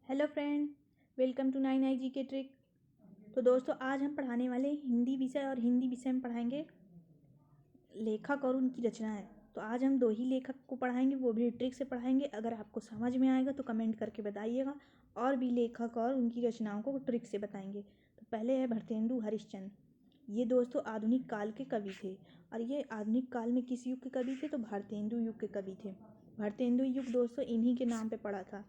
Hello friend, welcome to 9 जी के trick. तो दोस्तों, आज हम पढ़ाने वाले हिंदी विषय और हिंदी विषय में पढ़ाएंगे लेखक और उनकी रचनाएं। तो आज हम दो ही लेखक को पढ़ाएंगे, वो भी ट्रिक से पढ़ाएंगे। अगर आपको समझ में आएगा तो कमेंट करके बताइएगा। और भी लेखक और उनकी रचनाओं को ट्रिक से बताएंगे। तो पहले है भारतेंदु हरिश्चंद्र। ये दोस्तों आधुनिक काल के कवि थे। और ये आधुनिक काल में किस युग के कवि थे? तो भारतेंदु युग के कवि थे। भारतेंदु युग दोस्तों इन्हीं के नाम पे पड़ा था।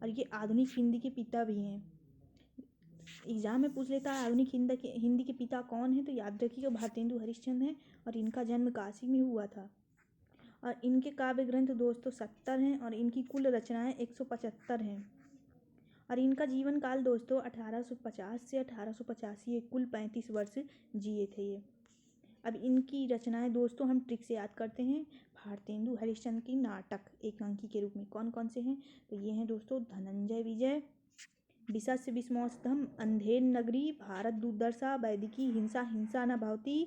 और ये आधुनिक हिंदी के पिता भी हैं। एग्जाम में पूछ लेता है आधुनिक हिंदी के पिता कौन है, तो याद रखिएगा भारतेंदु हरिश्चंद्र हैं। और इनका जन्म काशी में हुआ था। और इनके काव्य ग्रंथ दोस्तों 70 हैं और इनकी कुल रचनाएं 175 हैं। और इनका जीवन काल दोस्तों 1850 से 1885, ये कुल 35 वर्ष जिए थे ये। अब इनकी रचनाएं दोस्तों हम ट्रिक से याद करते हैं। भारतेंदु हरिश्चंद्र की नाटक एकांकी के रूप में कौन कौन से हैं? तो ये हैं दोस्तों धनंजय विजय, विशस्य विस्मौषधम, अंधेर नगरी, भारत दुर्दशा, वैदिकी हिंसा, हिंसा न भवती।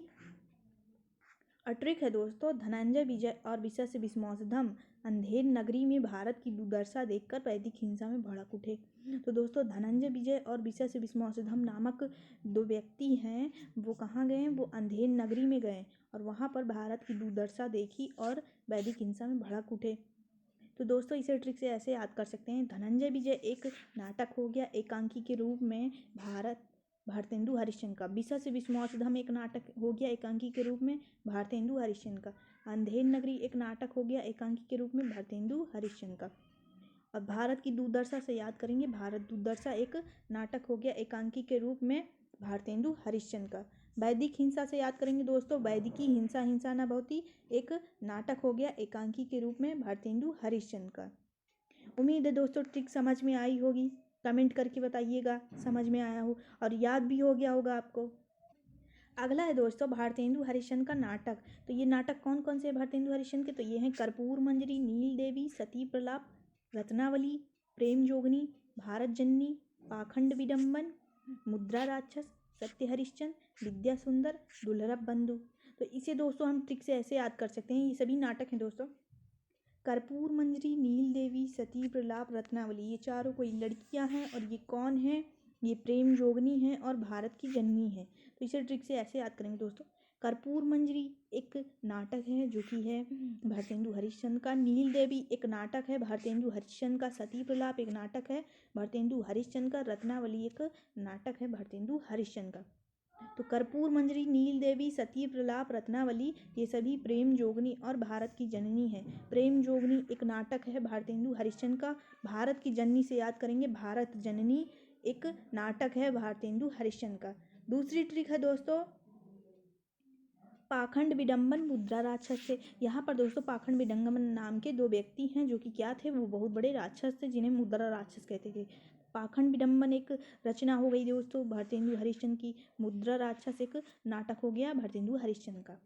ट्रिक है दोस्तों, धनंजय विजय और विशस्य विस्मौषधम अंधेर नगरी में भारत की दुर्दशा देखकर वैदिक हिंसा में भड़क उठे। तो दोस्तों धनंजय विजय और विशस्य विस्मौषधम नामक दो व्यक्ति हैं। वो कहाँ गए? वो अंधेर नगरी में गए और वहाँ पर भारत की दुर्दशा देखी और वैदिक हिंसा में भड़क उठे। तो दोस्तों इसे ट्रिक से ऐसे याद कर सकते हैं। धनंजय विजय एक नाटक हो गया एकांकी के रूप में भारतेंदु हरिश्चंद्र का। विशस्य विस्मौषधम एक नाटक हो गया एकांकी के रूप में भारतेंदु हरिश्चंद्र का। अंधेर नगरी एक नाटक हो गया एकांकी के रूप में भारतेंदु हरिश्चंद्र का। और भारत की दुर्दशा से याद करेंगे, भारत दुर्दशा एक नाटक हो गया एकांकी के रूप में भारतेंदु हरिश्चंद्र का। वैदिक हिंसा से याद करेंगे दोस्तों, वैदिकी हिंसा, हिंसा न भवती एक नाटक हो गया एकांकी के रूप में भारतेंदु हरिश्चंद्र का। उम्मीद है दोस्तों ट्रिक समझ में आई होगी। कमेंट करके बताइएगा समझ में आया हो और याद भी हो गया होगा आपको। अगला है दोस्तों भारतेंदु हरिश्चंद्र का नाटक। तो ये नाटक कौन कौन से हैं भारतेंदु हरिश्चंद्र के? तो ये हैं कर्पूर मंजरी, नील देवी, सती प्रलाप, रत्नावली, प्रेम जोगनी, भारत जननी, पाखंड विडम्बन, मुद्रा राक्षस, सत्य हरिश्चंद्र, विद्या सुंदर, दुर्लभ बंधु। तो इसे दोस्तों हम ट्रिक से ऐसे याद कर सकते हैं। ये सभी नाटक हैं दोस्तों। कर्पूर मंजरी, नील देवी, सती प्रलाप, रत्नावली, ये चारों कोई लड़कियां हैं। और ये कौन है? ये प्रेम जोगनी है और भारत की जननी है। तो इसे ट्रिक से ऐसे याद करेंगे दोस्तों। कर्पूर मंजरी एक नाटक है जो कि है भारतेंदु हरिश्चंद्र का। नील देवी एक नाटक है भारतेंदु हरिश्चंद्र का। सती प्रलाप एक नाटक है भारतेंदु हरिश्चंद्र का। रत्नावली एक नाटक है भारतेंदु हरिश्चंद्र का। तो कर्पूर मंजरी, नील देवी, सती प्रलाप, रत्नावली, ये सभी प्रेम जोगनी और भारत की जननी है। प्रेम जोगनी एक नाटक है भारतेंदु हरिश्चंद्र का। भारत की जननी से याद करेंगे, भारत जननी एक नाटक है भारतेंदु हरिश्चंद्र का। दूसरी ट्रिक है दोस्तों पाखंड विडम्बन, मुद्रा राक्षस से। यहाँ पर दोस्तों पाखंड विडम्बन नाम के दो व्यक्ति हैं जो कि क्या थे? वो बहुत बड़े राक्षस थे जिन्हें मुद्रा राक्षस कहते थे। पाखंड विडम्बन एक रचना हो गई दोस्तों भारतेंदु हरिश्चंद्र की। मुद्रा राक्षस एक नाटक हो गया भारतेंदु हरिश्चंद्र का।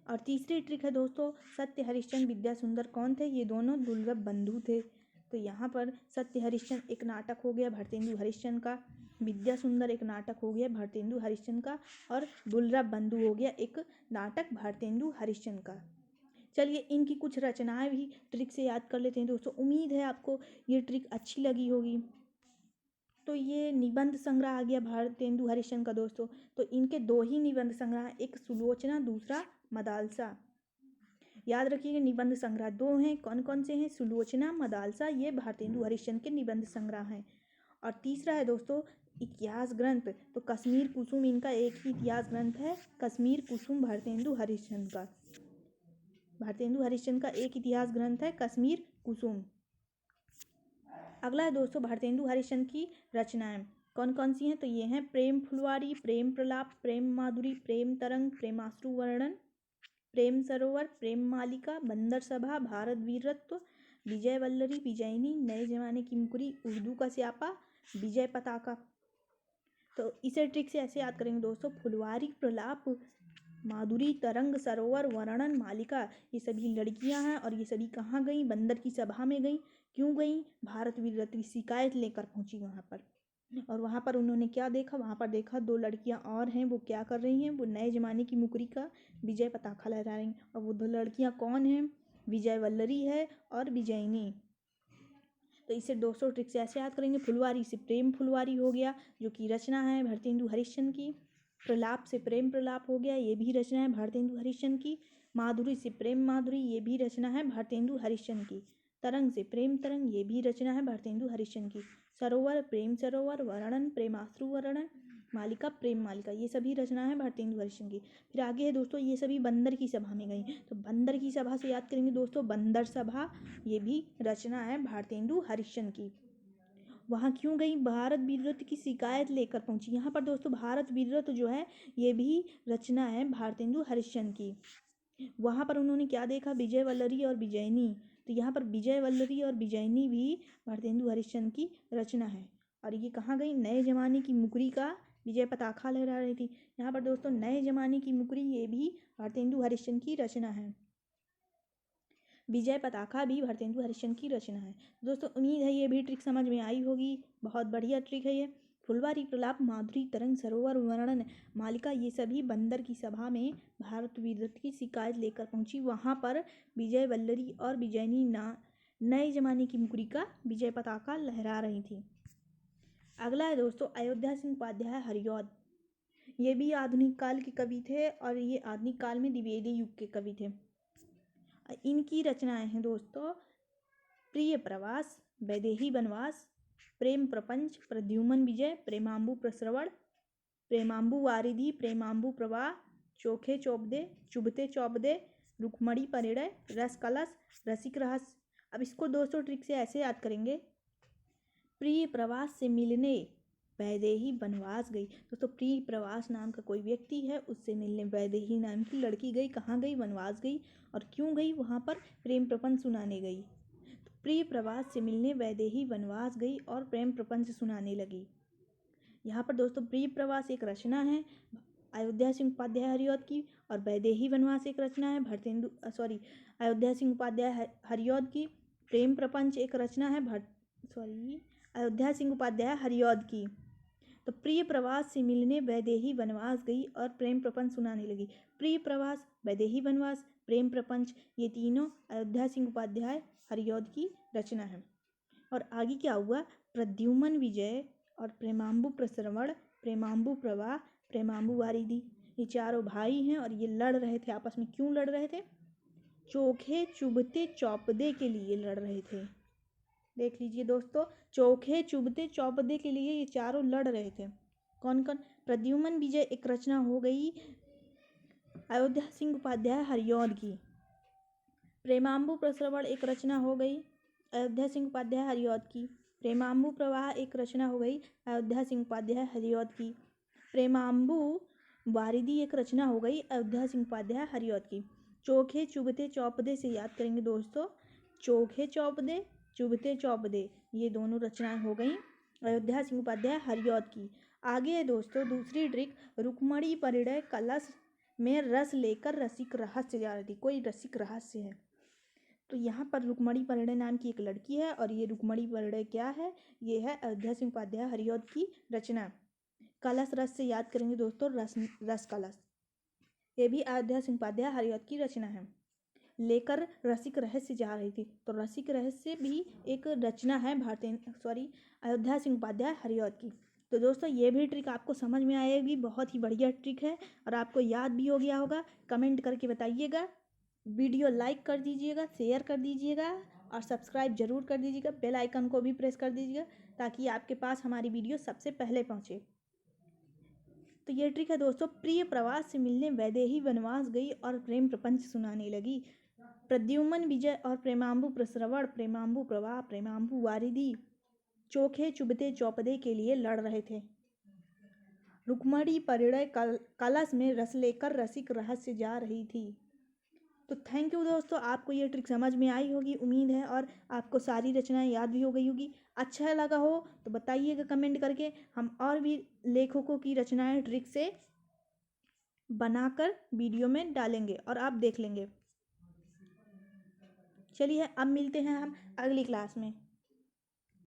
और तीसरी ट्रिक है दोस्तों सत्य हरिश्चंद्र, विद्या सुंदर कौन थे? ये दोनों दुर्लभ बंधु थे। तो यहाँ पर सत्य हरिश्चंद्र एक नाटक हो गया भारतेंदु हरिश्चंद्र का। विद्या सुंदर एक नाटक हो गया भारतेंदु हरिश्चंद्र का। और दुर्लभ बंधु हो गया एक नाटक भारतेंदु हरिश्चंद्र का। चलिए इनकी कुछ रचनाएं भी ट्रिक से याद कर लेते हैं दोस्तों। उम्मीद है आपको ये ट्रिक अच्छी लगी होगी। तो ये निबंध संग्रह आ गया भारतेंदु हरिश्चंद्र का दोस्तों। तो इनके दो ही निबंध संग्रह, एक सुलोचना, दूसरा मदालसा। याद रखिएगा निबंध संग्रह दो हैं। कौन कौन से हैं? सुलोचना, मदालसा, ये भारतेंदु हरिश्चंद्र के निबंध संग्रह हैं। और तीसरा है दोस्तों इतिहास ग्रंथ। तो कश्मीर कुसुम इनका एक ही इतिहास ग्रंथ है, कश्मीर कुसुम भारतेंदु हरिश्चंद्र का। भारतेंदु हरिश्चंद्र का एक इतिहास ग्रंथ है कश्मीर कुसुम। अगला है दोस्तों भारतेंदु हरिश्चंद्र की रचनाएं कौन कौन सी हैं? तो ये हैं प्रेम फुलवारी, प्रेम प्रलाप, प्रेम माधुरी, प्रेम तरंग, प्रेमाश्रु वर्णन, प्रेम सरोवर, प्रेम मालिका, बंदर सभा, भारत वीरत्व, विजय वल्लरी, विजयनी, नए जमाने की मुकरी, उर्दू का स्यापा, विजय पताका। तो इसे ट्रिक से ऐसे याद करेंगे दोस्तों। फुलवारी, प्रलाप, माधुरी, तरंग, सरोवर, वर्णन, मालिका, ये सभी लड़कियां हैं। और ये सभी कहाँ गई? बंदर की सभा में गई। क्यों गई? भारत वीरत्व की शिकायत लेकर पहुंची वहां पर। और वहां पर उन्होंने क्या देखा? वहां पर देखा दो लड़कियां और हैं। वो क्या कर रही हैं? वो नए जमाने की मुकरी का विजय पताका लहरा रही हैं। और वो दो लड़कियां कौन हैं? विजय वल्लरी है और विजयनी। तो इसे दोस्तों ट्रिक से ऐसे याद करेंगे। फुलवारी से प्रेम फुलवारी हो गया, जो कि रचना है भारतेंदु हरिश्चंद्र की। प्रलाप से प्रेम प्रलाप हो गया, ये भी रचना है भारतेंदु हरिश्चंद्र की। माधुरी से प्रेम माधुरी, ये भी रचना है भारतेंदु हरिश्चंद्र की। तरंग से प्रेम तरंग, ये भी रचना है भारतेंदु हरिश्चंद्र की। सरोवर प्रेम सरोवर, वर्णन प्रेमाश्रु वर्णन, मालिका प्रेम मालिका, ये सभी रचना है भारतेंदु हरिश्चंद्र की। फिर आगे है दोस्तों, ये सभी बंदर की सभा में गई। तो बंदर की सभा से याद करेंगे दोस्तों, बंदर सभा, ये भी रचना है भारतेंदु हरिश्चंद्र की। वहाँ क्यों गई? भारत वीररत्न की शिकायत लेकर पहुंची। यहाँ पर दोस्तों भारत वीररत्न जो है ये भी रचना है भारतेंदु हरिश्चंद्र की। वहाँ पर उन्होंने क्या देखा? विजय वल्लरी और विजयनी। तो यहाँ पर विजय वल्लरी और विजयनी भी भारतेंदु हरिश्चंद्र की रचना है। और ये कहाँ गई? नए जमाने की मुकरी का विजय पताका लहरा रही थी। यहाँ पर दोस्तों नए जमाने की मुकरी, ये भी भारतेंदु हरिश्चंद्र की रचना है। विजय पताका भी भारतेंदु हरिश्चंद्र की रचना है। दोस्तों उम्मीद है ये भी ट्रिक समझ में आई होगी। बहुत बढ़िया ट्रिक है ये। फुलवारी प्रलाप माधुरी तरंग सरोवर वर्णन मालिका, ये सभी बंदर की सभा में भारत वीररत्न की शिकायत लेकर पहुंची। वहां पर विजय वल्लरी और विजयनी नए जमाने की मुकरी का विजय पताका लहरा रही थी। अगला है दोस्तों अयोध्या सिंह उपाध्याय हरिऔध। ये भी आधुनिक काल के कवि थे और ये आधुनिक काल में द्विवेदी युग के कवि थे। इनकी रचनाएं हैं दोस्तों प्रिय प्रवास, वैदेही वनवास, प्रेम प्रपंच, प्रद्युमन विजय, प्रेमांबु प्रश्रवण, प्रेमांबु वारिधि, प्रेमांबु प्रवाह, चोखे चौपदे, चुभते चौपदे, रुक्मणी परिणय, रस कलश, रसिक रहस्य। अब इसको दोस्तों ट्रिक से ऐसे याद करेंगे। प्रिय प्रवास से मिलने वैदेही वनवास गई। दोस्तों प्रिय प्रवास नाम का कोई व्यक्ति है, उससे मिलने वैदेही नाम की लड़की गई। कहाँ गई? वनवास गई। और क्यों गई? वहाँ पर प्रेम प्रपंच सुनाने गई। तो प्रिय प्रवास से मिलने वैदेही वनवास गई और प्रेम प्रपंच सुनाने लगी। यहाँ पर दोस्तों प्रिय प्रवास एक रचना है अयोध्या सिंह उपाध्याय हरिऔध की, और वैदेही वनवास एक रचना है अयोध्या सिंह उपाध्याय हरिऔध की। प्रेम प्रपंच एक रचना है अयोध्या सिंह उपाध्याय हरिऔध की। तो प्रिय प्रवास से मिलने वैदेही वनवास गई और प्रेम प्रपंच सुनाने लगी। प्रिय प्रवास, वैदेही वनवास, प्रेम प्रपंच, ये तीनों अयोध्या सिंह उपाध्याय हरिऔध की रचना है। और आगे क्या हुआ? प्रद्युमन विजय और प्रेमांबु प्रश्रवण, प्रेमांबु प्रवाह, प्रेमांबु वारिधि, ये चारों भाई हैं और ये लड़ रहे थे आपस में। क्यों लड़ रहे थे? चोखे चुभते चौपदे के लिए लड़ रहे थे। देख लीजिए दोस्तों, चोखे चुभते चौपदे के लिए ये चारों लड़ रहे थे। कौन कौन? प्रद्युमन विजय एक रचना हो गई अयोध्या सिंह उपाध्याय हरिऔध की। प्रेमांबु प्रश्रवण एक रचना हो गई अयोध्या सिंह उपाध्याय हरिऔध की। प्रेमांबु प्रवाह एक रचना हो गई अयोध्या सिंह उपाध्याय हरिऔध की। प्रेमांबु वारिधि एक रचना हो गई अयोध्या सिंह उपाध्याय हरिऔध की। चोखे चुभते चौपदे से याद करेंगे दोस्तों, चोखे चौपदे, चुभते चौपदे, ये दोनों रचनाएं हो गई अयोध्या सिंह उपाध्याय हरिऔध की। आगे है दोस्तों दूसरी ट्रिक, रुक्मणी परिणय कलश में रस लेकर रसिक रहस्य जा रही थी। कोई रसिक रहस्य है। तो यहाँ पर रुक्मणी परिणय नाम की एक लड़की है और ये रुक्मणी परिणय क्या है? ये है अयोध्या सिंह उपाध्याय हरिऔध की रचना। कलश रस से याद करेंगे दोस्तों, रस कलश, ये भी अयोध्या सिंह उपाध्याय हरिऔध की रचना है। लेकर रसिक रहस्य जा रही थी, तो रसिक रहस्य भी एक रचना है अयोध्या सिंह उपाध्याय हरिऔध की। तो दोस्तों ये भी ट्रिक आपको समझ में आएगी, बहुत ही बढ़िया ट्रिक है और आपको याद भी हो गया होगा। कमेंट करके बताइएगा, वीडियो लाइक कर दीजिएगा, शेयर कर दीजिएगा और सब्सक्राइब जरूर कर दीजिएगा। बेल आइकन को भी प्रेस कर दीजिएगा ताकि आपके पास हमारी वीडियो सबसे पहले पहुँचे। तो ये ट्रिक है दोस्तों, प्रिय प्रवास से मिलने वैदेही वनवास गई और प्रेम प्रपंच सुनाने लगी। प्रद्युमन विजय और प्रेमांबु प्रश्रवण, प्रेमांबु प्रवाह, प्रेमांबु वारिधि चोखे चुभते चौपदे के लिए लड़ रहे थे। रुक्मणी परिणय कलश में रस लेकर रसिक रहस्य जा रही थी। तो थैंक यू दोस्तों, आपको ये ट्रिक समझ में आई होगी उम्मीद है, और आपको सारी रचनाएं याद भी हो गई होगी। अच्छा लगा हो तो बताइएगा कमेंट करके, हम और भी लेखकों की रचनाएं ट्रिक से बनाकर वीडियो में डालेंगे और आप देख लेंगे। चलिए अब मिलते हैं हम अगली क्लास में।